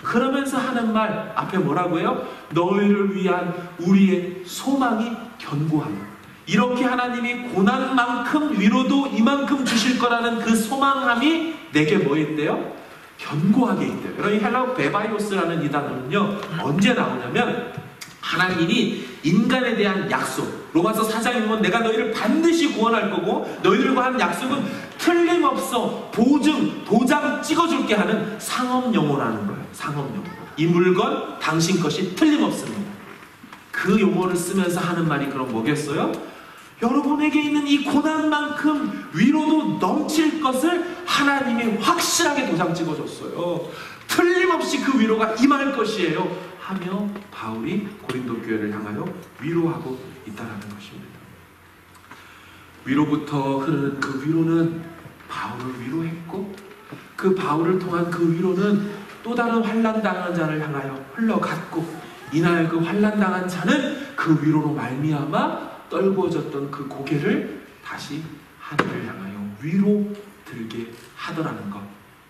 S1: 그러면서 하는 말 앞에 뭐라고요? 너희를 위한 우리의 소망이 견고함. 이렇게 하나님이 고난만큼 위로도 이만큼 주실 거라는 그 소망함이 내게 뭐 있대요? 견고하게 있대요. 여러분, 헬라어 베바이오스라는 이 단어는요, 언제 나오냐면 하나님이 인간에 대한 약속, 로마서 4장에 보면 내가 너희를 반드시 구원할 거고 너희들과 한 약속은 틀림없어 보증, 도장 찍어줄게 하는 상업용어라는 거예요. 상업용어. 이 물건 당신 것이 틀림없습니다. 그 용어를 쓰면서 하는 말이 그럼 뭐겠어요? 여러분에게 있는 이 고난만큼 위로도 넘칠 것을 하나님이 확실하게 도장 찍어줬어요. 틀림없이 그 위로가 임할 것이에요 하며 바울이 고린도 교회를 향하여 위로하고 있다는 것입니다. 위로부터 흐르는 그 위로는 바울을 위로했고, 그 바울을 통한 그 위로는 또 다른 환난당한 자를 향하여 흘러갔고, 이날 그 환난당한 자는 그 위로로 말미암아 떨구어졌던 그 고개를 다시 하늘을 향하여 위로 들게 하더라는 것,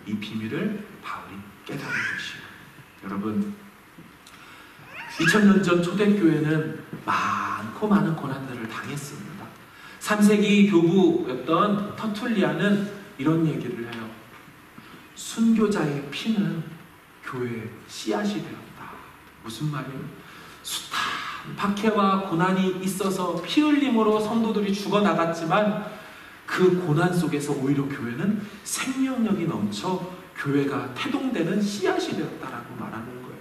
S1: 이 비밀을 바울이 깨달은 것이에요. 여러분, 2000년 전 초대교회는 많고 많은 고난들을 당했습니다. 3세기 교부였던 터툴리아는 이런 얘기를 해요. 순교자의 피는 교회의 씨앗이 되었다. 무슨 말이에요? 숱한 박해와 고난이 있어서 피 흘림으로 성도들이 죽어나갔지만 그 고난 속에서 오히려 교회는 생명력이 넘쳐 교회가 태동되는 씨앗이 되었다라고 말하는 거예요.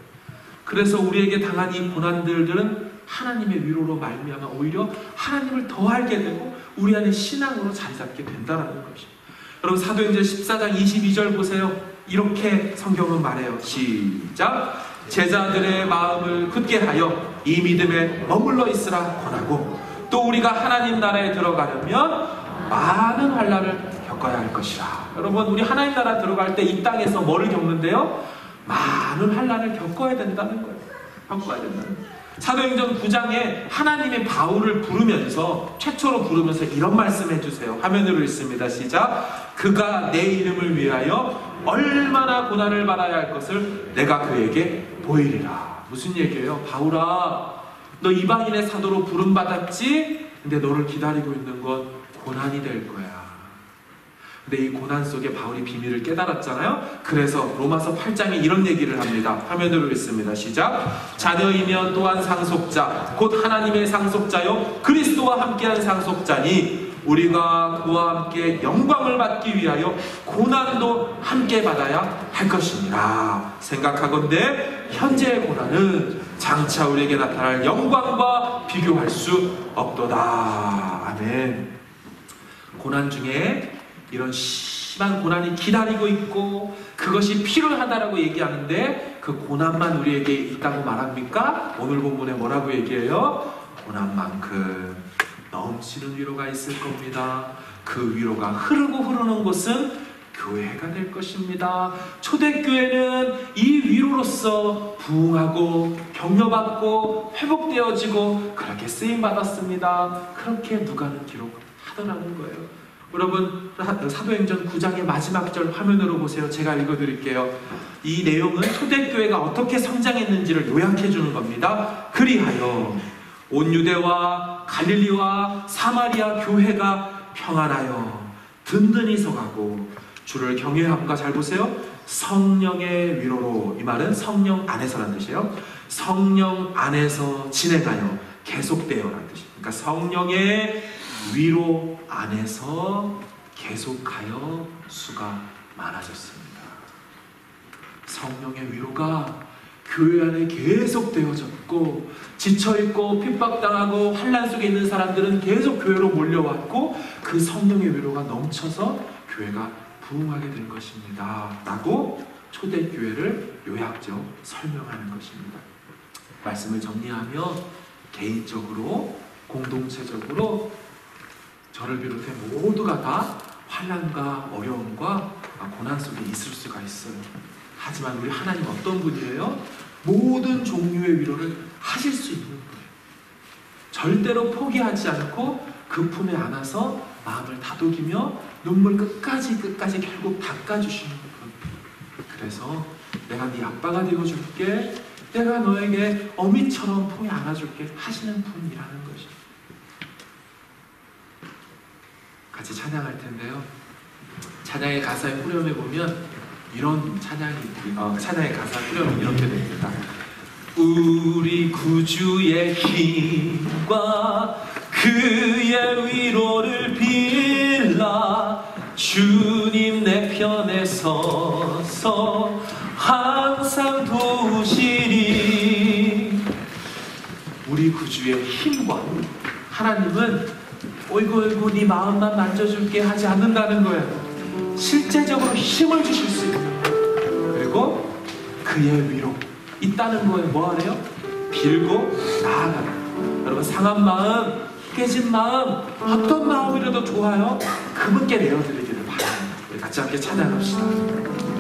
S1: 그래서 우리에게 당한 이 고난들은 하나님의 위로로 말미암아 오히려 하나님을 더 알게 되고 우리 안에 신앙으로 자리 잡게 된다는 것이죠. 여러분, 사도행전 14장 22절 보세요. 이렇게 성경은 말해요. 시작. 제자들의 마음을 굳게 하여 이 믿음에 머물러 있으라 권하고, 또 우리가 하나님 나라에 들어가려면 많은 환난을 겪어야 할 것이라. 여러분, 우리 하나님 나라 들어갈 때 이 땅에서 뭐를 겪는데요? 많은 환난을 겪어야 된다는 거예요. 겪어야 된다는 거예요. 사도행전 9장에 하나님의 바울을 부르면서, 최초로 부르면서 이런 말씀 해주세요. 화면으로 읽습니다. 시작. 그가 내 이름을 위하여 얼마나 고난을 받아야 할 것을 내가 그에게 보이리라. 무슨 얘기예요? 바울아, 너 이방인의 사도로 부름받았지? 근데 너를 기다리고 있는 건 고난이 될 거야. 근데 이 고난 속에 바울이 비밀을 깨달았잖아요. 그래서 로마서 8장에 이런 얘기를 합니다. 화면으로 읽습니다. 시작. 자녀이면 또한 상속자, 곧 하나님의 상속자요 그리스도와 함께한 상속자니 우리가 그와 함께 영광을 받기 위하여 고난도 함께 받아야 할 것이니라. 생각하건대 현재의 고난은 장차 우리에게 나타날 영광과 비교할 수 없도다. 아멘. 고난 중에 이런 심한 고난이 기다리고 있고 그것이 필요하다라고 얘기하는데 그 고난만 우리에게 있다고 말합니까? 오늘 본문에 뭐라고 얘기해요? 고난만큼 넘치는 위로가 있을 겁니다. 그 위로가 흐르는 곳은 교회가 될 것입니다. 초대교회는 이 위로로서 부흥하고 격려받고 회복되어지고 그렇게 쓰임받았습니다. 그렇게 누가는 기록하더라는 거예요. 여러분, 사도행전 9장의 마지막 절 화면으로 보세요. 제가 읽어드릴게요. 이 내용은 초대교회가 어떻게 성장했는지를 요약해 주는 겁니다. 그리하여 온 유대와 갈릴리와 사마리아 교회가 평안하여 든든히 서가고 주를 경외함과, 잘 보세요, 성령의 위로로, 이 말은 성령 안에서라는 뜻이에요. 성령 안에서 진행하여 계속되어라는 뜻이에요. 그러니까 성령의 위로 안에서 계속하여 수가 많아졌습니다. 성령의 위로가 교회 안에 계속 되어졌고, 지쳐있고 핍박당하고 환난 속에 있는 사람들은 계속 교회로 몰려왔고 그 성령의 위로가 넘쳐서 교회가 부흥하게 된 것입니다 라고 초대교회를 요약적으로 설명하는 것입니다. 말씀을 정리하며 개인적으로, 공동체적으로 저를 비롯해 모두가 다 환난과 어려움과 고난 속에 있을 수가 있어요. 하지만 우리 하나님 어떤 분이에요? 모든 종류의 위로를 하실 수 있는 분이에요. 절대로 포기하지 않고 그 품에 안아서 마음을 다독이며 눈물 끝까지 결국 닦아주시는 분. 그래서 내가 네 아빠가 되어줄게, 내가 너에게 어미처럼 품에 안아줄게 하시는 분이라는 것이죠. 같이 찬양할 텐데요. 찬양의 가사에 후렴에 보면 이런 찬양의 가사 후렴이 이렇게 됩니다. 우리 구주의 힘과 그의 위로를 빌라 주님 내 편에 서서 항상 도우시리. 우리 구주의 힘과, 하나님은 어이구 어이구 네 마음만 만져줄게 하지 않는다는 거예요. 실제적으로 힘을 주실 수 있는, 그리고 그의 위로 있다는 거에 뭐 하래요? 빌고 나아가라. 여러분, 상한 마음, 깨진 마음, 어떤 마음이라도 좋아요. 그분께 내어드리기를 바랍니다. 우리 같이 함께 찬양합시다.